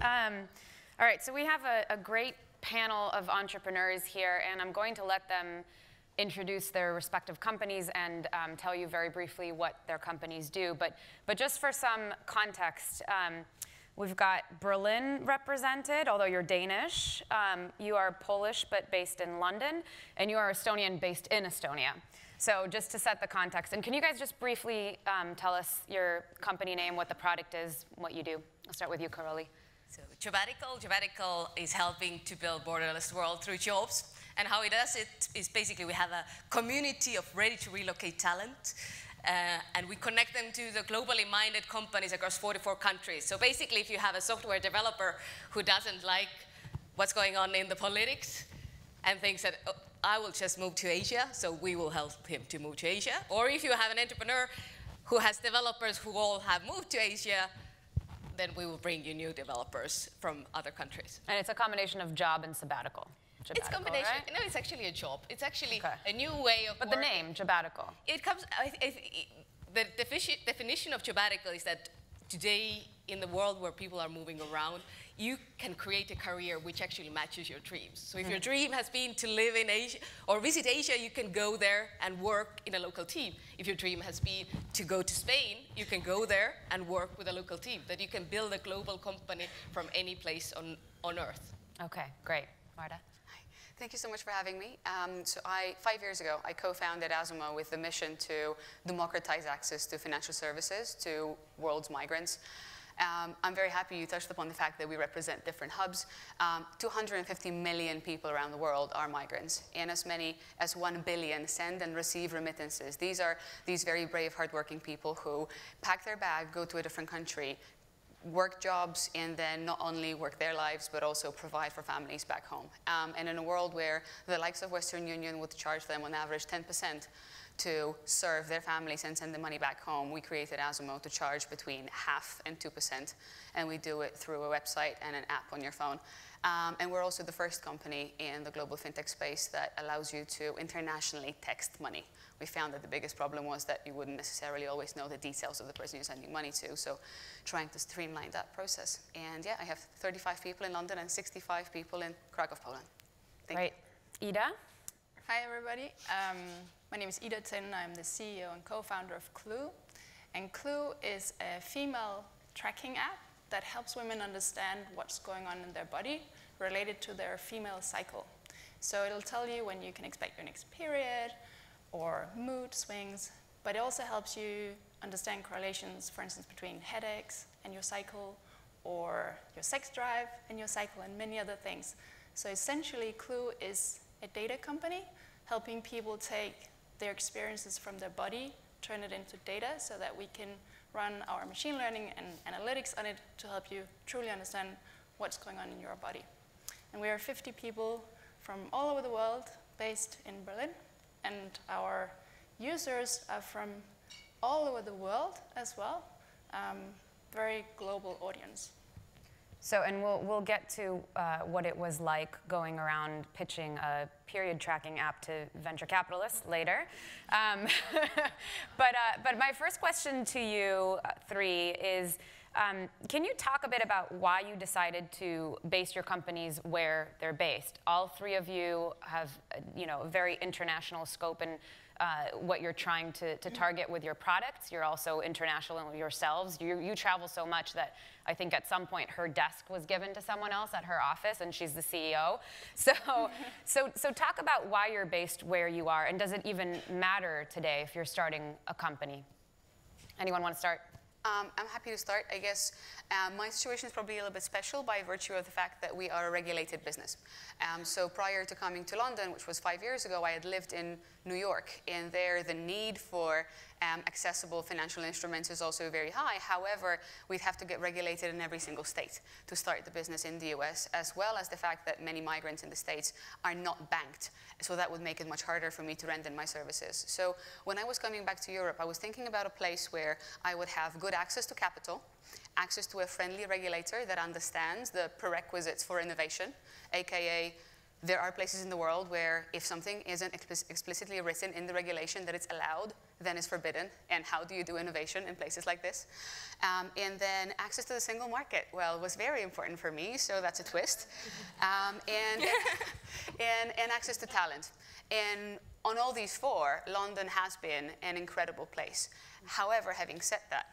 All right, so we have a great panel of entrepreneurs here, and I'm going to let them introduce their respective companies and tell you very briefly what their companies do. But just for some context, we've got Berlin represented, although you're Danish. You are Polish, but based in London, and you are Estonian, based in Estonia. So just to set the context, and can you guys just briefly tell us your company name, what the product is, what you do? I'll start with you, Karoli. So Jobbatical is helping to build borderless world through jobs. And how it does it is basically we have a community of ready-to-relocate talent. And we connect them to the globally minded companies across 44 countries. So basically, if you have a software developer who doesn't like what's going on in the politics and thinks that, oh, I will just move to Asia, so we will help him to move to Asia. Or if you have an entrepreneur who has developers who all have moved to Asia, then we will bring you new developers from other countries. And it's a combination of job and sabbatical. It's a combination. Right? No, it's actually a job. It's actually a new way of But work. the name, Jobbatical. It comes, the definition of Jobbatical is that today, in the world where people are moving around, you can create a career which actually matches your dreams. So if your dream has been to live in Asia or visit Asia, you can go there and work in a local team. If your dream has been to go to Spain, you can go there and work with a local team. That you can build a global company from any place on Earth. Okay, great. Marta? Thank you so much for having me. 5 years ago, I co-founded Azimo with the mission to democratize access to financial services to world's migrants. I'm very happy you touched upon the fact that we represent different hubs. 250 million people around the world are migrants, and as many as 1 billion send and receive remittances. These are these very brave, hardworking people who pack their bag, go to a different country, work jobs, and then not only work their lives, but also provide for families back home. And in a world where the likes of Western Union would charge them on average 10% to serve their families and send the money back home, we created Azimo to charge between 0.5% and 2%. And we do it through a website and an app on your phone. And we're also the first company in the global fintech space that allows you to internationally text money. We found that the biggest problem was that you wouldn't necessarily always know the details of the person you're sending money to, so trying to streamline that process. And yeah, I have 35 people in London and 65 people in Krakow, Poland. Thank you. Ida? Hi, everybody. My name is Ida Tin. I'm the CEO and co-founder of Clue. And Clue is a female tracking app that helps women understand what's going on in their body related to their female cycle. So it'll tell you when you can expect your next period or mood swings, but it also helps you understand correlations, for instance, between headaches and your cycle, or your sex drive and your cycle, and many other things. So essentially, Clue is a data company helping people take their experiences from their body, turn it into data so that we can run our machine learning and analytics on it to help you truly understand what's going on in your body. And we are 50 people from all over the world based in Berlin, and our users are from all over the world as well. Very global audience. So, and we'll get to what it was like going around pitching a period tracking app to venture capitalists later. But my first question to you three is, can you talk a bit about why you decided to base your companies where they're based? All three of you have, a very international scope in what you're trying to target with your products. You're also international yourselves. You travel so much that I think at some point her desk was given to someone else at her office, and she's the CEO. So talk about why you're based where you are, and does it even matter today if you're starting a company? Anyone want to start? I'm happy to start. I guess my situation is probably a little bit special by virtue of the fact that we are a regulated business. So prior to coming to London, which was 5 years ago, I had lived in New York, and there the need for accessible financial instruments is also very high. However, we'd have to get regulated in every single state to start the business in the US, as well as the fact that many migrants in the States are not banked. So that would make it much harder for me to rent in my services. So when I was coming back to Europe, I was thinking about a place where I would have good access to capital, access to a friendly regulator that understands the prerequisites for innovation, aka There are places in the world where if something isn't explicitly written in the regulation that it's allowed, then it's forbidden. And how do you do innovation in places like this? And then access to the single market, well, was very important for me, so that's a twist. And access to talent. And on all these four, London has been an incredible place. However, having said that,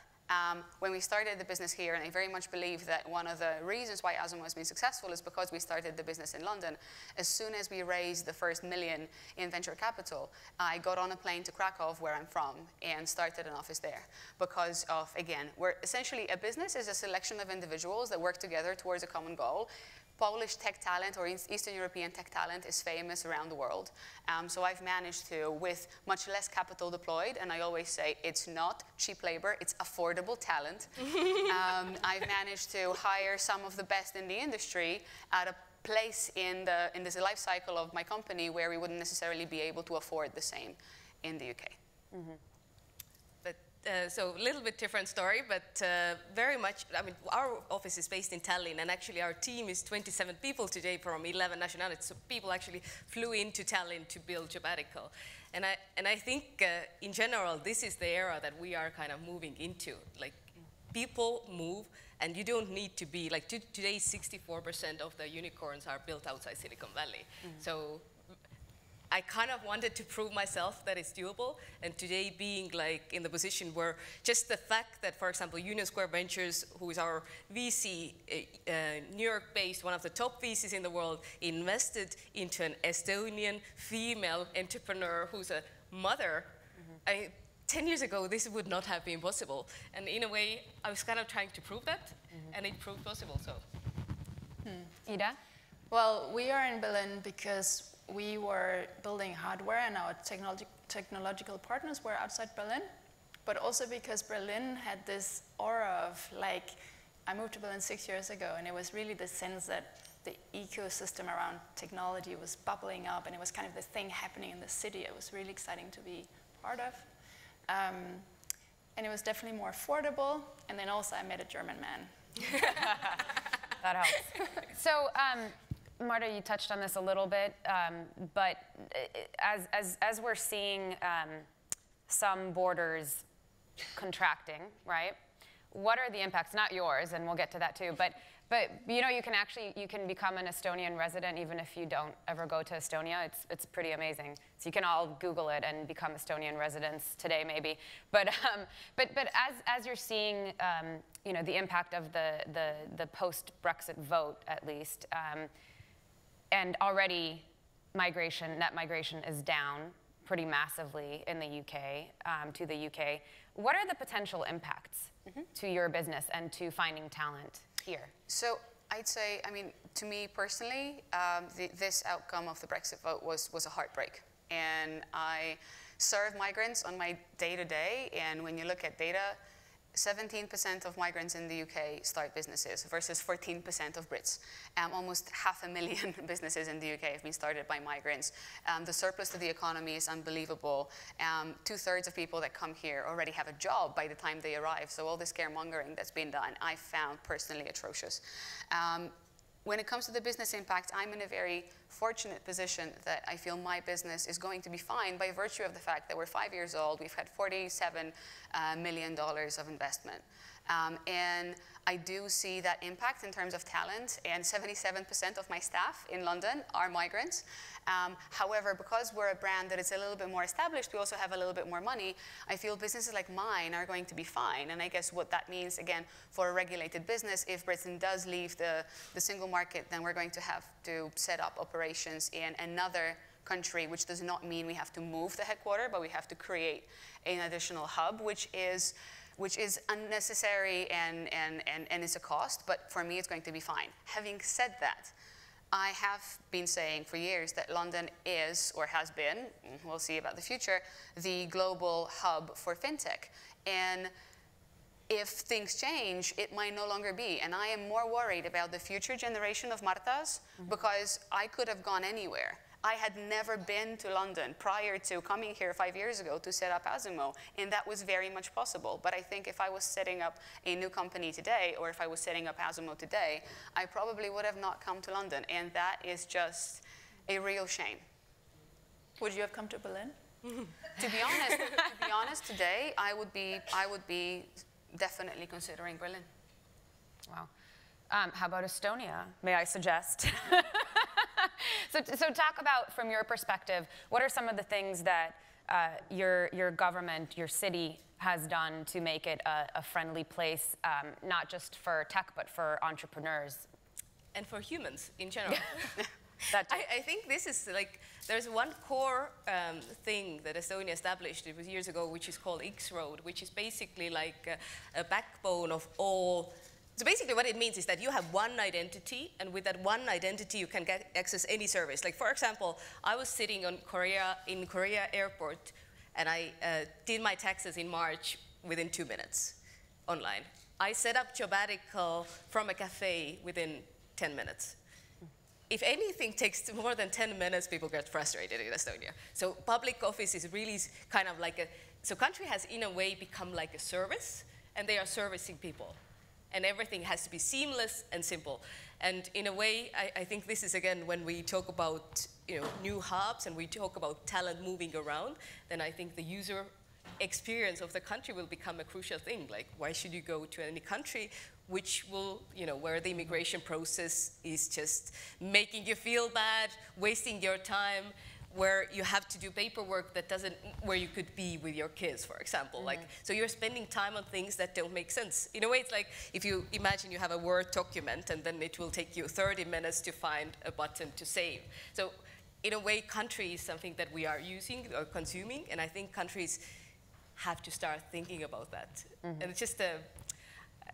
when we started the business here, and I very much believe that one of the reasons why Azimo has been successful is because we started the business in London. As soon as we raised the first $1 million in venture capital, I got on a plane to Krakow, where I'm from, and started an office there. Because of, again, we're essentially, a business is a selection of individuals that work together towards a common goal. Polish tech talent or Eastern European tech talent is famous around the world. So I've managed to, with much less capital deployed, and I always say it's not cheap labor, it's affordable talent. I've managed to hire some of the best in the industry at a place in this life cycle of my company where we wouldn't necessarily be able to afford the same in the UK. Mm-hmm. So a little bit different story, but very much, I mean, our office is based in Tallinn, and actually our team is 27 people today from 11 nationalities. So people actually flew into Tallinn to build Jobbatical. And I think in general, this is the era that we are kind of moving into. Like, people move, and you don't need to be, like today 64% of the unicorns are built outside Silicon Valley. Mm-hmm. So I kind of wanted to prove myself that it's doable, and today being like in the position where just the fact that, for example, Union Square Ventures, who is our VC, New York-based, one of the top VCs in the world, invested into an Estonian female entrepreneur who's a mother. Mm-hmm. 10 years ago, this would not have been possible. And in a way, I was kind of trying to prove that, mm-hmm. and it proved possible, so. Ida? Well, we are in Berlin because we were building hardware and our technological partners were outside Berlin, but also because Berlin had this aura of, like, I moved to Berlin 6 years ago, and it was really the sense that the ecosystem around technology was bubbling up, and it was kind of the thing happening in the city. It was really exciting to be part of. And it was definitely more affordable, and then also I met a German man. That helps. So, Marta, you touched on this a little bit, but as we're seeing some borders contracting, right? What are the impacts? Not yours, and we'll get to that too. But you know, you can become an Estonian resident even if you don't ever go to Estonia. It's pretty amazing. So you can all Google it and become Estonian residents today, maybe. But as you're seeing, you know, the impact of the post-Brexit vote, at least. And already net migration is down pretty massively in the UK, to the UK. What are the potential impacts to your business and to finding talent here? So I'd say, I mean, to me personally, this outcome of the Brexit vote was a heartbreak. And I serve migrants on my day-to-day, and when you look at data, 17% of migrants in the UK start businesses versus 14% of Brits. Almost 500,000 businesses in the UK have been started by migrants. The surplus to the economy is unbelievable. 2/3 of people that come here already have a job by the time they arrive. So all the scaremongering that's been done, I found personally atrocious. When it comes to the business impact, I'm in a very fortunate position that I feel my business is going to be fine by virtue of the fact that we're 5 years old. We've had $47 million of investment. And I do see that impact in terms of talent, and 77% of my staff in London are migrants. However, because we're a brand that is a little bit more established, we also have a little bit more money. I feel businesses like mine are going to be fine. And I guess what that means, again, for a regulated business, if Britain does leave the single market, then we're going to have to set up operations in another country, which does not mean we have to move the headquarters, but we have to create an additional hub, which is unnecessary and it's a cost, but for me it's going to be fine. Having said that, I have been saying for years that London is, or has been, we'll see about the future, the global hub for fintech. And if things change, it might no longer be. And I am more worried about the future generation of Martas because I could have gone anywhere. I had never been to London prior to coming here 5 years ago to set up Azimo, and that was very much possible. But I think if I was setting up a new company today, or if I was setting up Azimo today, I probably would have not come to London. And that is just a real shame. Would you have come to Berlin? To be honest, today I would be definitely considering Berlin. Wow. How about Estonia, may I suggest? So talk about, from your perspective, what are some of the things that your government, your city, has done to make it a friendly place, not just for tech, but for entrepreneurs? And for humans in general. I think this is like, there's one core thing that Estonia established, it was years ago, which is called X-Road, which is basically like a backbone of all. So basically what it means is that you have one identity, and with that one identity you can get access any service. Like for example, I was sitting in Korea airport, and I did my taxes in March within 2 minutes online. I set up Jobbatical from a cafe within 10 minutes. If anything takes more than 10 minutes, people get frustrated in Estonia. So public office is really kind of like so country has in a way become like a service, and they are servicing people. And everything has to be seamless and simple. And in a way, I think this is, again, when we talk about new hubs and we talk about talent moving around, then I think the user experience of the country will become a crucial thing. Like, why should you go to any country which will, where the immigration process is just making you feel bad, wasting your time, where you have to do paperwork that doesn't, where you could be with your kids, for example. Like, so you're spending time on things that don't make sense. In a way, it's like if you imagine you have a Word document and then it will take you 30 minutes to find a button to save. So in a way, country is something that we are using or consuming, and I think countries have to start thinking about that. And it's just,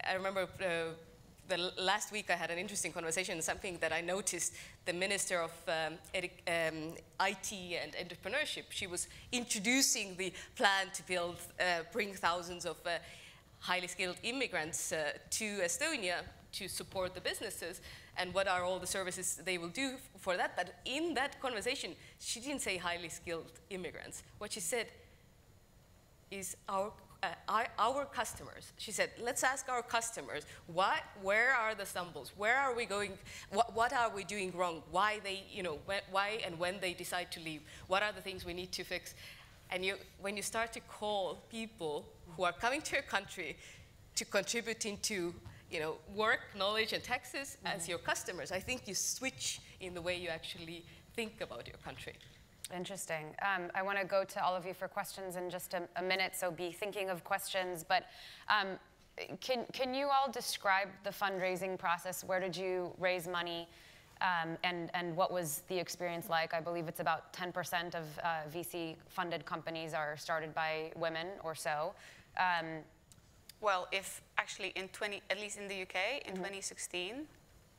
I remember the last week I had an interesting conversation, something that I noticed, the Minister of IT and Entrepreneurship, she was introducing the plan to bring thousands of highly skilled immigrants to Estonia to support the businesses, and what are all the services they will do for that. But in that conversation, she didn't say highly skilled immigrants. What she said is our customers. She said, let's ask our customers, where are the stumbles? Where are we going? What are we doing wrong? Why they, why and when they decide to leave? What are the things we need to fix? And when you start to call people who are coming to your country to contribute into, work, knowledge, and taxes as your customers, I think you switch in the way you actually think about your country. Interesting. I want to go to all of you for questions in just a minute, so be thinking of questions. But can you all describe the fundraising process? Where did you raise money, and what was the experience like? I believe it's about 10% of VC-funded companies are started by women or so. Well, if actually at least in the UK, in 2016,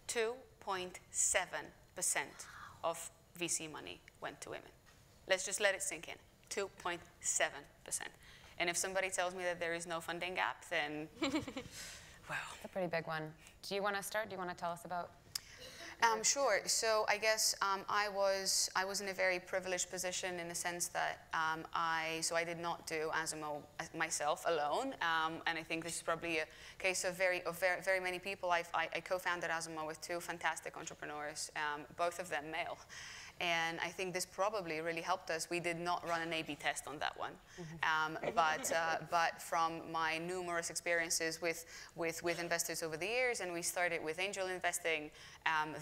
2.7% of VC money went to women. Let's just let it sink in, 2.7%. And if somebody tells me that there is no funding gap, then, well. It's a pretty big one. Do you want to start? Do you want to tell us about? Sure. So I guess I was in a very privileged position in the sense that I did not do Azimo myself alone, and I think this is probably a case of very many people. I co-founded Azimo with two fantastic entrepreneurs, both of them male. And I think this probably really helped us. We did not run an A/B test on that one, but from my numerous experiences with investors over the years, and we started with angel investing,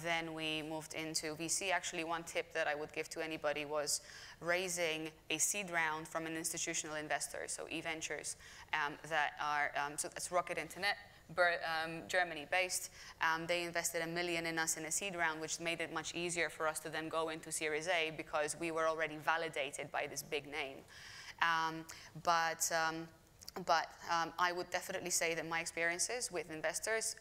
then we moved into VC. Actually, one tip that I would give to anybody was raising a seed round from an institutional investor, so eVentures, that are, so that's Rocket Internet. Germany-based. They invested $1 million in us in a seed round, which made it much easier for us to then go into Series A because we were already validated by this big name. But I would definitely say that my experiences with investors,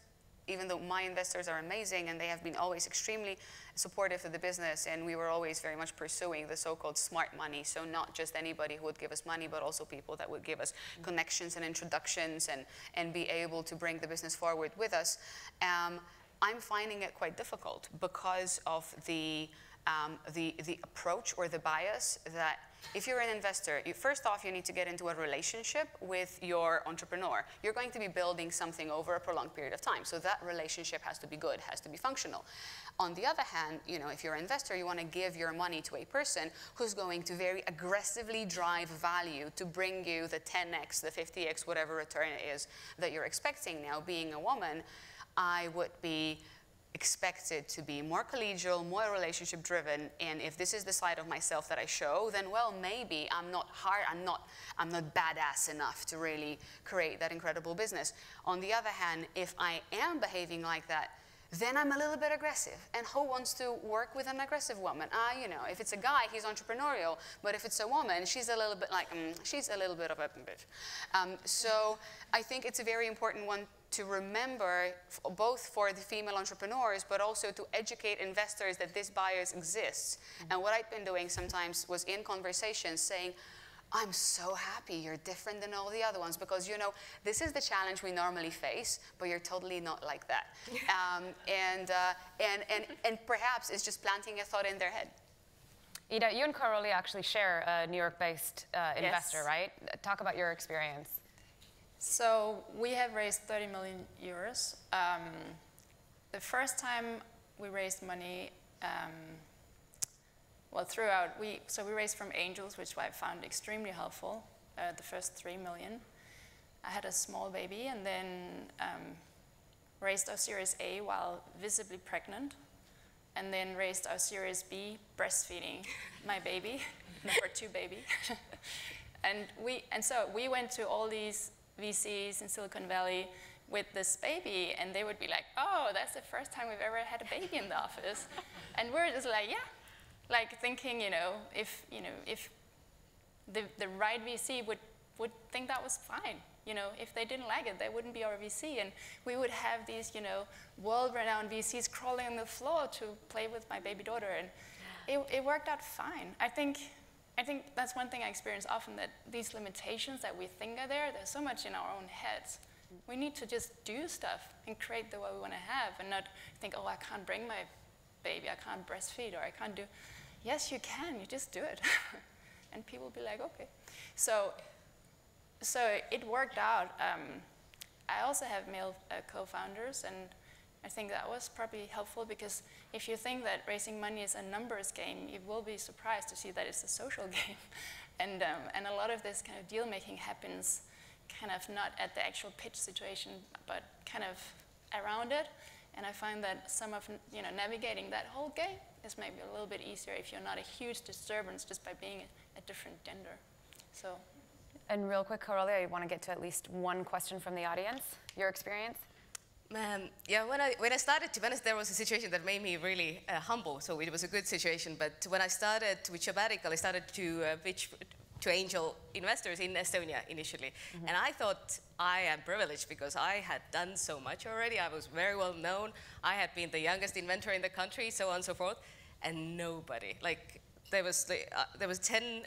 even though my investors are amazing and they have been always extremely supportive of the business, and we were always very much pursuing the so-called smart money, so not just anybody who would give us money, but also people that would give us connections and introductions and be able to bring the business forward with us. I'm finding it quite difficult because of the approach or the bias that if you're an investor, first off, you need to get into a relationship with your entrepreneur. You're going to be building something over a prolonged period of time. So that relationship has to be good, has to be functional. On the other hand, if you're an investor, you want to give your money to a person who's going to very aggressively drive value to bring you the 10x, the 50x, whatever return it is that you're expecting. Now, being a woman, I would be expected to be more collegial, more relationship driven, and if this is the side of myself that I show, then well, maybe I'm not badass enough to really create that incredible business. On the other hand, if I am behaving like that, then I'm a little bit aggressive. And who wants to work with an aggressive woman? If it's a guy, he's entrepreneurial, but if it's a woman, she's a little bit like, she's a little bit of a bitch. So I think it's a very important one to remember, both for the female entrepreneurs, but also to educate investors that this bias exists. And what I've been doing sometimes was in conversations saying, I'm so happy you're different than all the other ones, because this is the challenge we normally face, but you're totally not like that. And perhaps it's just planting a thought in their head. Ida, you and Karoli actually share a New York-based investor, right? Talk about your experience. So we have raised 30 million euros. The first time we raised money, we raised from angels, which I found extremely helpful, the first 3 million. I had a small baby and then raised our Series A while visibly pregnant, and then raised our Series B breastfeeding my baby, number 2 baby. And so we went to all these VCs in Silicon Valley with this baby, and they would be like, oh, that's the first time we've ever had a baby in the office. And we're just like, yeah. Like thinking, if the right VC would think that was fine. If they didn't like it, they wouldn't be our VC. And we would have these, world-renowned VCs crawling on the floor to play with my baby daughter. And it worked out fine. I think that's one thing I experience often, that these limitations that we think are there, there's so much in our own heads. We need to just do stuff and create the way we want to have, and not think, oh, I can't bring my baby, I can't breastfeed, or I can't do. Yes, you can, you just do it. And people will be like, okay. So it worked out. I also have male co-founders, and I think that was probably helpful, because if you think that raising money is a numbers game, you will be surprised to see that it's a social game. And a lot of this kind of deal making happens kind of not at the actual pitch situation, but kind of around it. And I find that some of navigating that whole game is maybe a little bit easier if you're not a huge disturbance just by being a different gender. So. And real quick, Karoli, I want to get to at least one question from the audience. Your experience? Yeah, when I started, to be honest, there was a situation that made me really humble. So it was a good situation. But when I started with Jobbatical, I started to pitch to angel investors in Estonia initially. Mm-hmm. And I thought I am privileged because I had done so much already. I was very well known. I had been the youngest inventor in the country, so on and so forth. And nobody, there was 10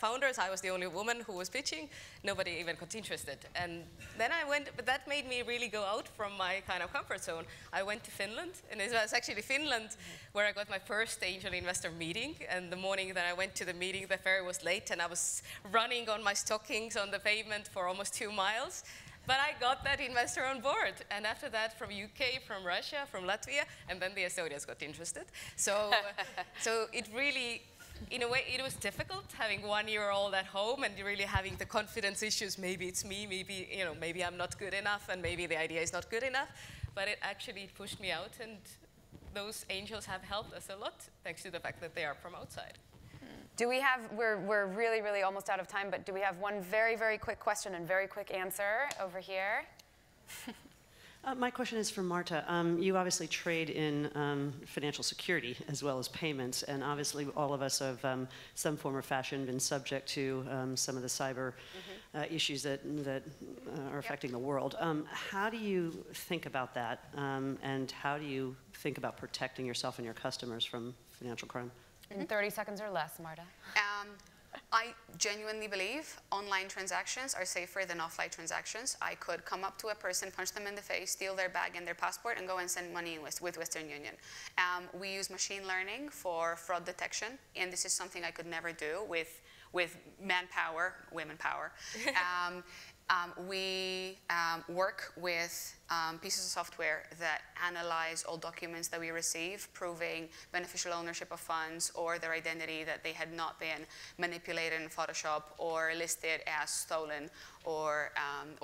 founders. I was the only woman who was pitching. Nobody even got interested. And then I went, but that made me really go out from my kind of comfort zone. I went to Finland, and it was actually Finland where I got my first angel investor meeting. And the morning that I went to the meeting, the ferry was late, and I was running on my stockings on the pavement for almost 2 miles. But I got that investor on board. And after that, from UK, from Russia, from Latvia, and then the Estonians got interested. So it really, in a way, it was difficult having 1-year-old at home and really having the confidence issues. Maybe it's me, maybe I'm not good enough, and maybe the idea is not good enough. But it actually pushed me out, and those angels have helped us a lot, thanks to the fact that they are from outside. Do we have, we're really, really almost out of time, but do we have one very, very quick question and very quick answer over here? My question is for Marta. You obviously trade in financial security as well as payments, and obviously all of us have some form or fashion been subject to some of the cyber issues that are affecting the world. How do you think about that, and how do you think about protecting yourself and your customers from financial crime? In 30 seconds or less, Marta. I genuinely believe online transactions are safer than offline transactions. I could come up to a person, punch them in the face, steal their bag and their passport, and go and send money with Western Union. We use machine learning for fraud detection, and this is something I could never do with manpower, women power. We work with pieces of software that analyze all documents that we receive, proving beneficial ownership of funds or their identity, that they had not been manipulated in Photoshop or listed as stolen or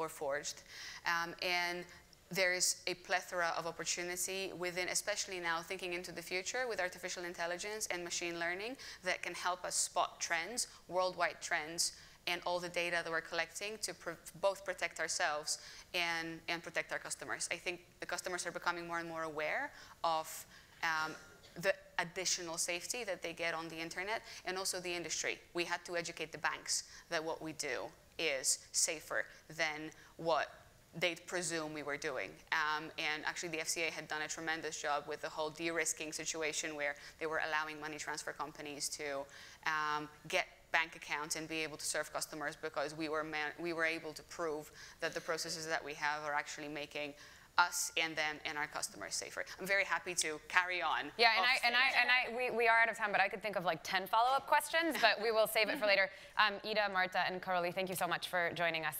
forged. And there is a plethora of opportunity within, especially now thinking into the future with artificial intelligence and machine learning, that can help us spot trends, worldwide trends, and all the data that we're collecting to both protect ourselves and protect our customers. I think the customers are becoming more and more aware of the additional safety that they get on the internet, and also the industry. We had to educate the banks that what we do is safer than what they'd presume we were doing. And actually the FCA had done a tremendous job with the whole de-risking situation, where they were allowing money transfer companies to get bank accounts and be able to serve customers, because we were able to prove that the processes that we have are actually making us and them and our customers safer. I'm very happy to carry on. Yeah, we are out of time, but I could think of like 10 follow-up questions, but we will save it for later. Ida, Marta, and Karoli, thank you so much for joining us.